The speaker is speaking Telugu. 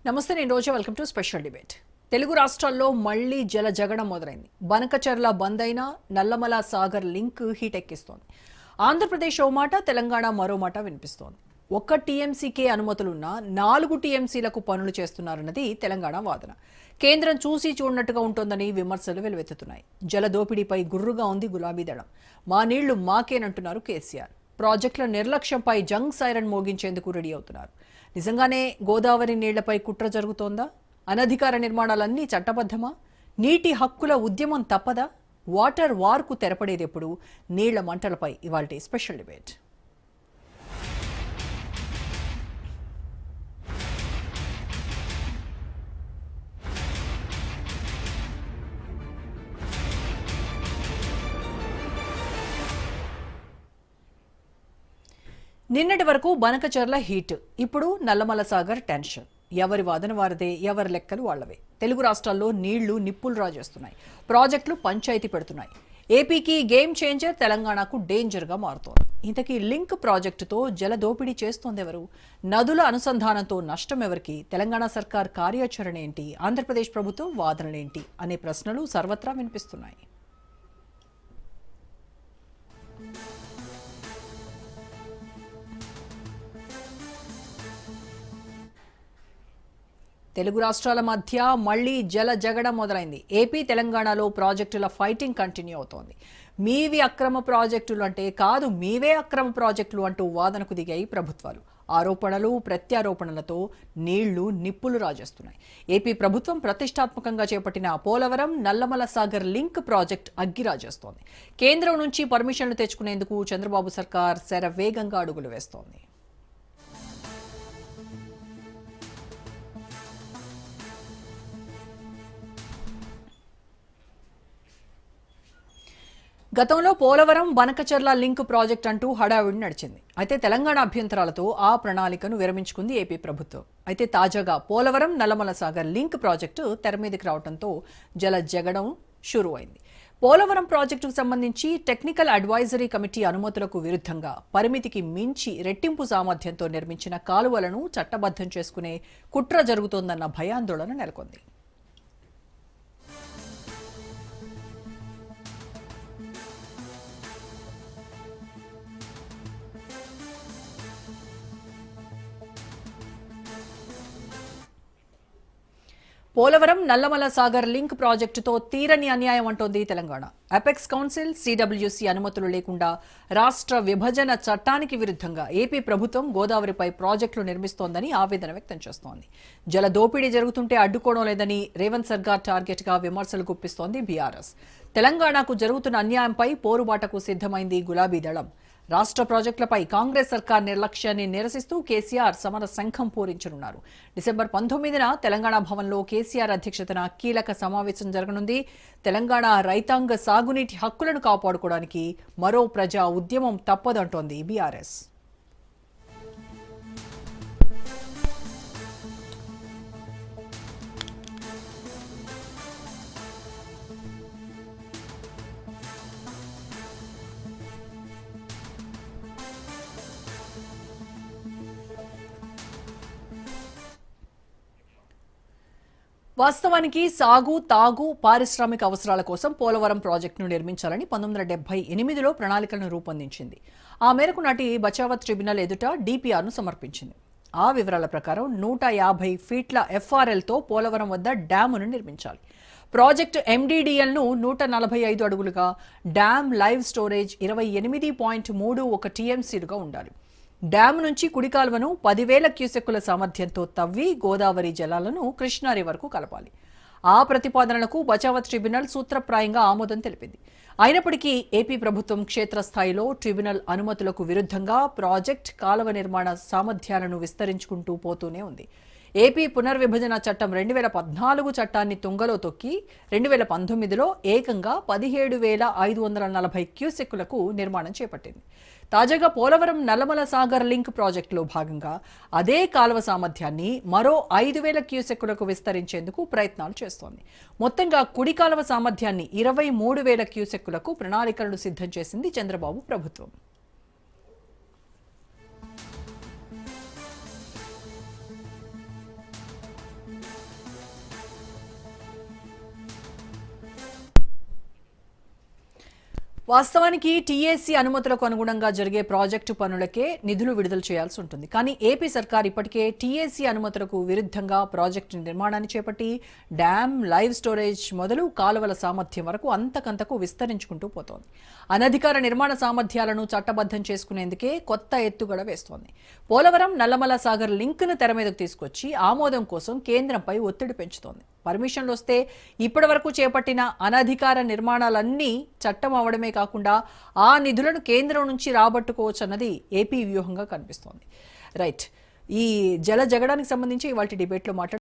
నమస్తే, నేను Roja. Welcome to special debate. Telugu రాష్ట్రాల్లో మళ్లీ జల జగడం మొదలైంది. బనకచర్ల బంద్ అయినా నల్లమల సాగర్ లింక్ హీట్ ఎక్కిస్తోంది. ఆంధ్రప్రదేశ్ ఓ మాట, తెలంగాణ మరో మాట వినిపిస్తోంది. ఒక్క టీఎంసీకే అనుమతులున్నా 4 టీఎంసీలకు పనులు చేస్తున్నారన్నది తెలంగాణ వాదన. కేంద్రం చూసి చూడనట్టుగా ఉంటోందని విమర్శలు వెలువెత్తుతున్నాయి. జల దోపిడీపై గుర్రుగా ఉంది గులాబీ దళం. మా నీళ్లు మాకేనంటున్నారు కేసీఆర్. ప్రాజెక్టుల నిర్లక్ష్యంపై జంగ్ సైరన్ మోగించేందుకు రెడీ అవుతున్నారు. నిజంగానే గోదావరి నీళ్లపై కుట్ర జరుగుతోందా? అనధికార నిర్మాణాలన్నీ చట్టబద్ధమా? నీటి హక్కుల ఉద్యమం తప్పదా? వాటర్ వార్కు తెరపడేదెప్పుడు? నీళ్ల మంటలపై ఇవాల్టి స్పెషల్ డిబేట్. నిన్నటి వరకు బనకచర్ల హీట్, ఇప్పుడు నల్లమల సాగర్ టెన్షన్. ఎవరి వాదన వారిదే, ఎవరి లెక్కలు వాళ్లవే. తెలుగు రాష్ట్రాల్లో నీళ్లు నిప్పులు రాజేస్తున్నాయి. ప్రాజెక్టులు పంచాయతీ పెడుతున్నాయి. ఏపీకి గేమ్ చేంజర్, తెలంగాణకు డేంజర్గా మారుతోంది. ఇంతకీ లింక్ ప్రాజెక్టుతో జల దోపిడీ చేస్తోంది ఎవరు? నదుల అనుసంధానంతో నష్టం ఎవరికి? తెలంగాణ సర్కార్ కార్యాచరణ ఏంటి? ఆంధ్రప్రదేశ్ ప్రభుత్వం వాదనలేంటి అనే ప్రశ్నలు సర్వత్రా వినిపిస్తున్నాయి. తెలుగు రాష్ట్రాల మధ్య మళ్లీ జల జగడం మొదలైంది. ఏపీ తెలంగాణలో ప్రాజెక్టుల ఫైటింగ్ కంటిన్యూ అవుతోంది. మీవి అక్రమ ప్రాజెక్టులు అంటే కాదు, మీవే అక్రమ ప్రాజెక్టులు అంటూ వాదనకు దిగాయి ప్రభుత్వాలు. ఆరోపణలు ప్రత్యారోపణలతో నీళ్లు నిప్పులు రాజేస్తున్నాయి. ఏపీ ప్రభుత్వం ప్రతిష్టాత్మకంగా చేపట్టిన పోలవరం నల్లమల సాగర్ లింక్ ప్రాజెక్ట్ అగ్గి రాజేస్తోంది. కేంద్రం నుంచి పర్మిషన్లు తెచ్చుకునేందుకు చంద్రబాబు సర్కార్ శరవేగంగా అడుగులు వేస్తోంది. గతంలో పోలవరం బనకచర్ల లింక్ ప్రాజెక్ట్ అంటూ హడావిడి నడిచింది. అయితే తెలంగాణ అభ్యంతరాలతో ఆ ప్రణాళికను విరమించుకుంది ఏపీ ప్రభుత్వం. అయితే తాజాగా పోలవరం నల్లమల సాగర్ లింక్ ప్రాజెక్టు తెరమీదికి రావడంతో జల జగడం షురూ అయింది. పోలవరం ప్రాజెక్టుకు సంబంధించి టెక్నికల్ అడ్వైజరీ కమిటీ అనుమతులకు విరుద్ధంగా పరిమితికి మించి రెట్టింపు సామర్థ్యంతో నిర్మించిన కాలువలను చట్టబద్ధం చేసుకునే కుట్ర జరుగుతోందన్న భయాందోళన నెలకొంది. పోలవరం నల్లమల సాగర్ లింక్ ప్రాజెక్టుతో తీరని అన్యాయం అంటోంది తెలంగాణ. అపెక్స్ కౌన్సిల్, సిడబ్ల్యూసీ అనుమతులు లేకుండా రాష్ట్ర విభజన చట్టానికి విరుద్ధంగా ఏపీ ప్రభుత్వం గోదావరిపై ప్రాజెక్టులు నిర్మిస్తోందని ఆవేదన వ్యక్తం చేస్తోంది. జల దోపిడీ జరుగుతుంటే అడ్డుకోవడం లేదని రేవంత్ సర్కార్ టార్గెట్గా విమర్శలు గుప్పిస్తోంది బీఆర్ఎస్. తెలంగాణకు జరుగుతున్న అన్యాయంపై పోరుబాటకు సిద్ధమైంది గులాబీ దళం. రాష్ట్ర ప్రాజెక్టులపై కాంగ్రెస్ సర్కార్ నిర్లక్ష్యాన్ని నిరసిస్తూ కేసీఆర్ సమర శంఖం పూరించనున్నారు. డిసెంబర్ 19న తెలంగాణ భవన్లో కేసీఆర్ అధ్యక్షతన కీలక సమావేశం జరగనుంది. తెలంగాణ రైతాంగ సాగునీటి హక్కులను కాపాడుకోవడానికి మరో ప్రజా ఉద్యమం తప్పదంటోంది బీఆర్ఎస్. వాస్తవానికి సాగు, తాగు, పారిశ్రామిక అవసరాల కోసం పోలవరం ప్రాజెక్టును నిర్మించాలని 1978లో ప్రణాళికలను రూపొందించింది. ఆ మేరకు నాటి బచావత్ ట్రిబ్యునల్ ఎదుట డీపీఆర్ను సమర్పించింది. ఆ వివరాల ప్రకారం 150 ఫీట్ల ఎఫ్ఆర్ఎల్తో పోలవరం వద్ద డ్యామును నిర్మించాలి. ప్రాజెక్టు ఎండీడీఎల్ను 145 అడుగులుగా, డ్యామ్ లైవ్ స్టోరేజ్ 28.31 టీఎంసీలుగా ఉండాలి. డ్యామ్ నుంచి కుడి కాలువను 10,000 క్యూసెక్కుల సామర్థ్యంతో తవ్వి గోదావరి జలాలను కృష్ణా రివర్కు కలపాలి. ఆ ప్రతిపాదనలకు బచావత్ ట్రిబ్యునల్ సూత్రప్రాయంగా ఆమోదం తెలిపింది. అయినప్పటికీ ఏపీ ప్రభుత్వం క్షేత్రస్థాయిలో ట్రిబ్యునల్ అనుమతులకు విరుద్ధంగా ప్రాజెక్ట్, కాలువ నిర్మాణ సామర్థ్యాలను విస్తరించుకుంటూ పోతూనే ఉంది. ఏపీ పునర్విభజన చట్టం 2014 చట్టాన్ని తుంగలో తొక్కి 2019లో ఏకంగా 17,540 క్యూసెక్కులకు నిర్మాణం చేపట్టింది. తాజాగా పోలవరం నల్లమల సాగర్ లింక్ ప్రాజెక్టులో భాగంగా అదే కాలువ సామర్థ్యాన్ని మరో 5,000 క్యూసెక్కులకు విస్తరించేందుకు ప్రయత్నాలు చేస్తోంది. మొత్తంగా కుడి కాలువ సామర్థ్యాన్ని 23,000 క్యూసెక్కులకు ప్రణాళికలను సిద్ధం చేసింది చంద్రబాబు ప్రభుత్వం. వాస్తవానికి టీఏసీ అనుమతులకు అనుగుణంగా జరిగే ప్రాజెక్టు పనులకే నిధులు విడుదల చేయాల్సి ఉంటుంది. కానీ ఏపీ సర్కార్ ఇప్పటికే టీఏసీ అనుమతులకు విరుద్ధంగా ప్రాజెక్టు నిర్మాణాన్ని చేపట్టి డ్యామ్, లైవ్ స్టోరేజ్ మొదలు కాలువల సామర్థ్యం వరకు అంతకంతకు విస్తరించుకుంటూ పోతోంది. అనధికార నిర్మాణ సామర్థ్యాలను చట్టబద్ధం చేసుకునేందుకే కొత్త ఎత్తుగడ వేస్తోంది. పోలవరం నల్లమల సాగర్ లింక్ను తెర మీదకు తీసుకొచ్చి ఆమోదం కోసం కేంద్రంపై ఒత్తిడి పెంచుతోంది. పర్మిషన్లు వస్తే ఇప్పటి వరకు చేపట్టిన అనధికార నిర్మాణాలన్నీ చట్టం అవడమే కాకుండా ఆ నిధులను కేంద్రం నుంచి రాబట్టుకోవచ్చు అన్నది ఏపీ వ్యూహంగా కనిపిస్తోంది. రైట్, ఈ జల జగడానికి సంబంధించి ఇవాళ డిబేట్లో మాట్లాడుతున్నాం.